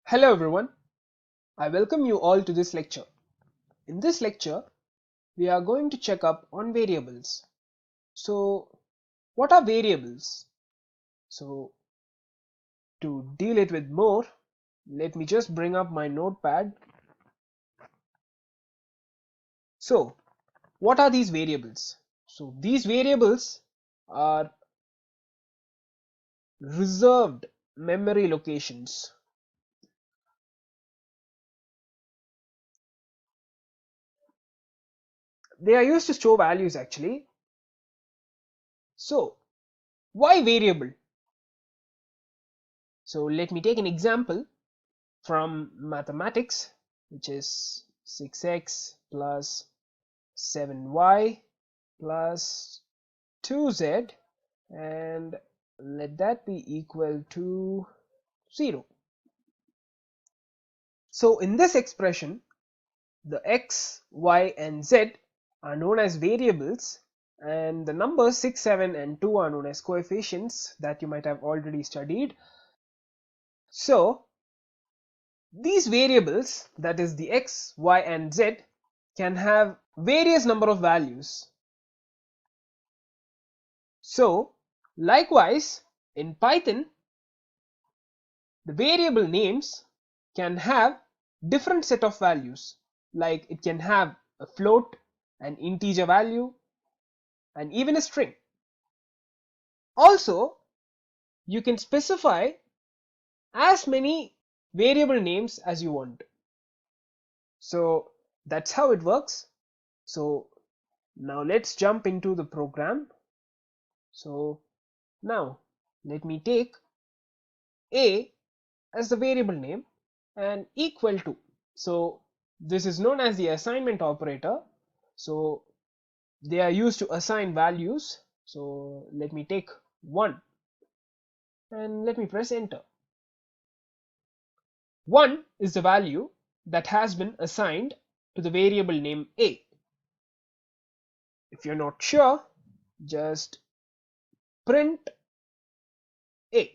Hello everyone, I welcome you all to this lecture. In this lecture, we are going to check up on variables. So, what are variables? So, to deal it with more, let me just bring up my notepad. So, what are these variables? So, these variables are reserved memory locations. They are used to store values actually. So, why variable? So, let me take an example from mathematics, which is 6x plus 7y plus 2z, and let that be equal to 0. So in this expression, the x, y and z are known as variables, and the numbers 6, 7 and 2 are known as coefficients that you might have already studied. So these variables, that is the x, y and z, can have various number of values. So likewise in Python, the variable names can have different set of values, like it can have a float, an integer value and even a string. Also, you can specify as many variable names as you want. So that's how it works. So now let's jump into the program. So now let me take a as the variable name and equal to. So this is known as the assignment operator. So they are used to assign values. So let me take 1 and let me press enter. 1 is the value that has been assigned to the variable name a. If you're not sure, just print a.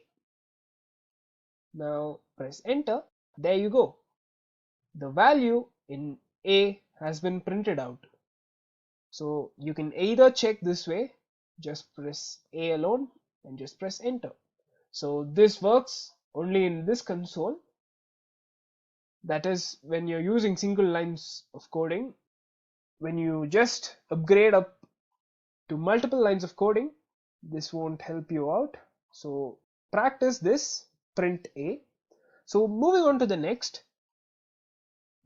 Now press enter. There you go. The value in a has been printed out. So you can either check this way, just press a alone and just press enter. So this works only in this console, that is when you're using single lines of coding. When you just upgrade up to multiple lines of coding, this won't help you out. So practice this, print a. So moving on to the next,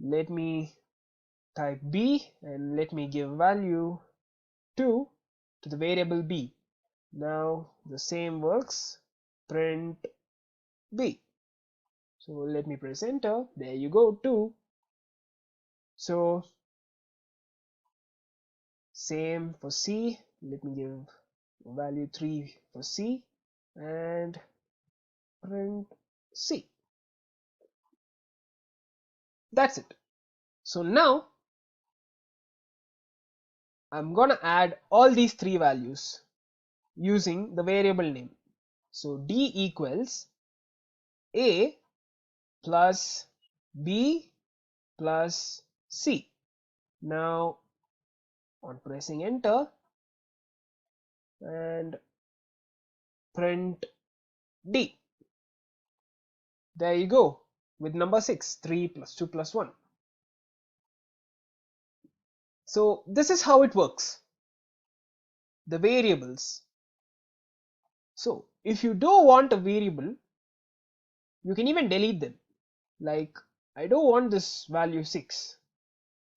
let me type b and let me give value 2 to the variable b. Now the same works, print b. So let me press enter. There you go, 2. So same for c. Let me give value 3 for c and print c. That's it. So now I'm gonna add all these three values using the variable name. So d equals a plus b plus c. Now on pressing enter and print d, there you go, with number 6, 3 plus 2 plus 1. So this is how it works, the variables. So if you don't want a variable, you can even delete them. Like I don't want this value 6,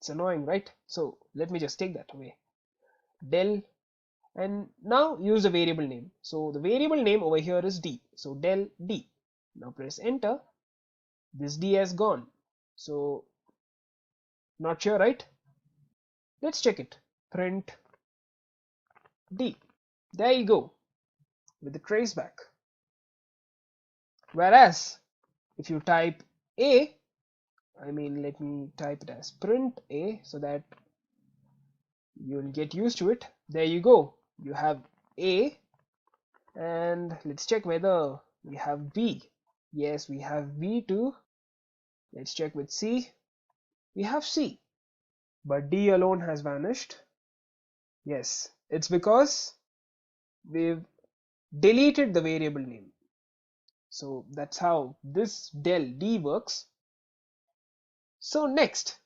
it's annoying, right? So let me just take that away, del, and now use the variable name. So the variable name over here is d, so del d. Now press enter. This d has gone, so not sure, right? Let's check it, print d. There you go, with the traceback. Whereas if you type a, let me type it as print a so that you'll get used to it. There you go, you have a, and let's check whether we have b. Yes, we have b too. Let's check with C. We have C, but D alone has vanished. Yes, it's because we've deleted the variable name. So that's how this del D works. So next,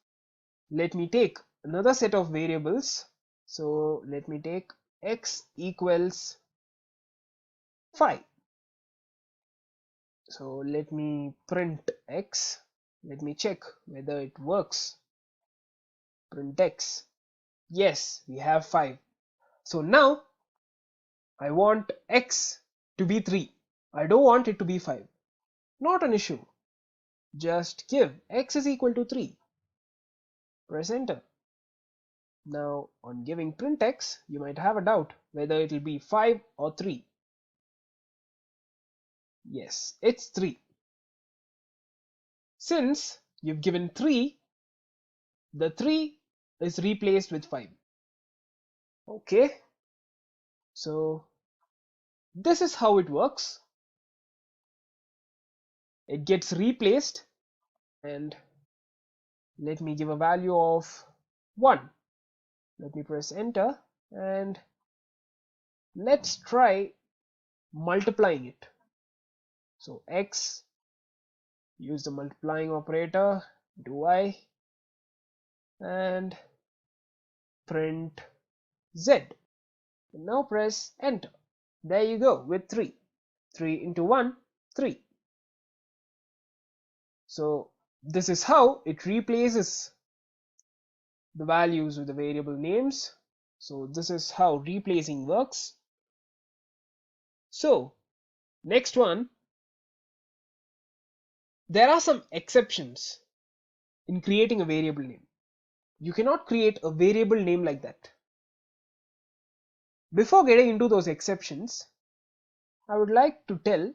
let me take another set of variables. So let me take x equals 5. So let me print x. Let me check whether it works. Print x. Yes, we have 5. So now I want x to be 3. I don't want it to be 5. Not an issue. Just give x is equal to 3. Press enter. Now on giving print x, you might have a doubt whether it will be 5 or 3. Yes, it's 3. Since you've given 3, the 3 is replaced with 5. Okay, so this is how it works. It gets replaced, and let me give a value of 1. Let me press enter, and let's try multiplying it. So x, use the multiplying operator, do y, and print z. And now press enter. There you go with 3. 3 into 1, 3. So this is how it replaces the values with the variable names. So this is how replacing works. So next one, there are some exceptions in creating a variable name. You cannot create a variable name like that. Before getting into those exceptions, I would like to tell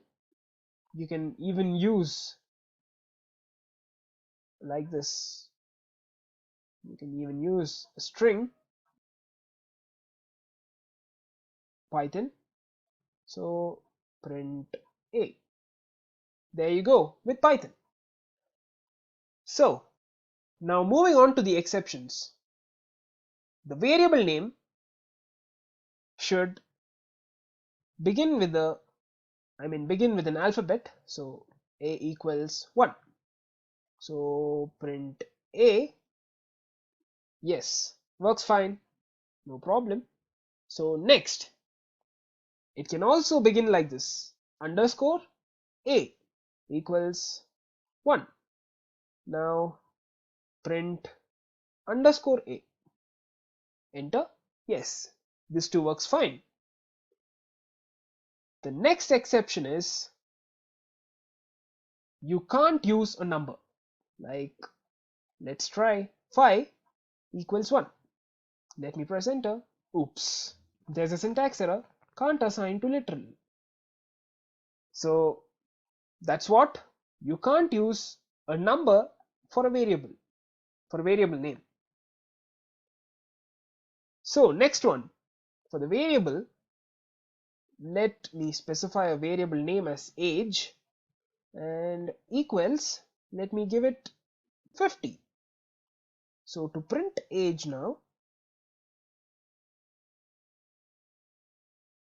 you can even use like this. You can even use a string Python. So print a. There you go with Python. So now moving on to the exceptions. The variable name should begin with an alphabet. So a equals 1. So print a. Yes, works fine, no problem. So next, it can also begin like this: underscore a equals 1. Now print underscore a. Enter. Yes, this too works fine. The next exception is you can't use a number. Like, let's try 5 equals 1. Let me press enter. Oops, there's a syntax error. Can't assign to literal. So that's what you can't use a number for a variable name. So next one, for the variable, let me specify a variable name as age, and equals, let me give it 50. So to print age now,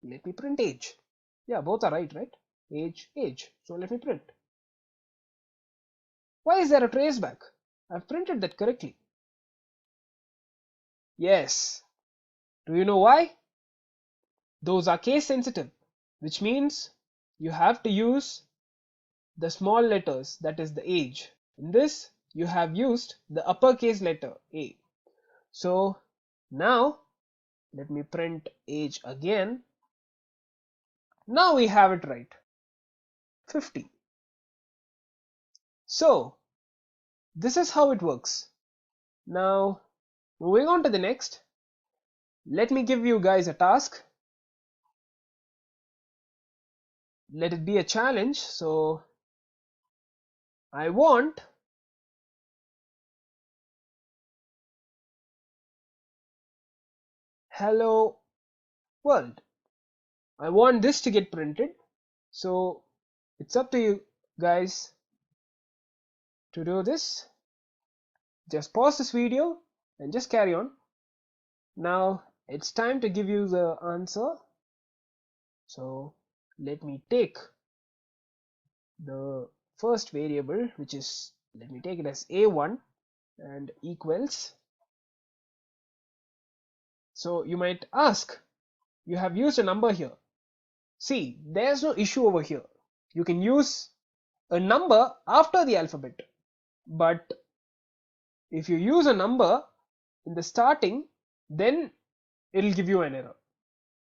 let me print age. Yeah, both are right? Age. So let me print. Why is there a traceback? I've printed that correctly. Yes. Do you know why? Those are case sensitive, which means you have to use the small letters, that is the age. In this, you have used the uppercase letter A. So now let me print age again. Now we have it right, 50. So this is how it works. Now moving on to the next, let me give you guys a task. Let it be a challenge. So I want hello world. I want this to get printed. So it's up to you guys. To do this, just pause this video and just carry on. Now it's time to give you the answer. So let me take the first variable, which is, let me take it as a1 and equals. So you might ask, you have used a number here. See, there's no issue over here. You can use a number after the alphabet, but if you use a number in the starting, then it'll give you an error.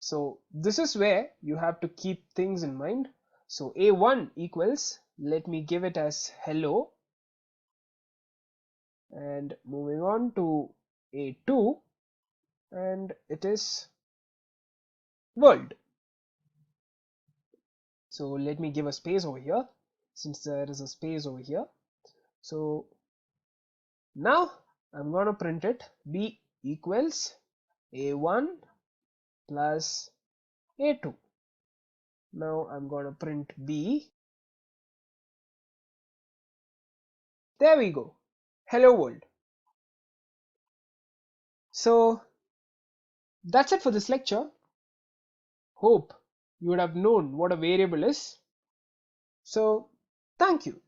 So this is where you have to keep things in mind. So a1 equals, let me give it as hello, and moving on to a2, and it is world. So let me give a space over here, since there is a space over here. So now I'm going to print it, b equals a1 plus a2. Now I'm going to print b. There we go, hello world. So that's it for this lecture. Hope you would have known what a variable is. So thank you.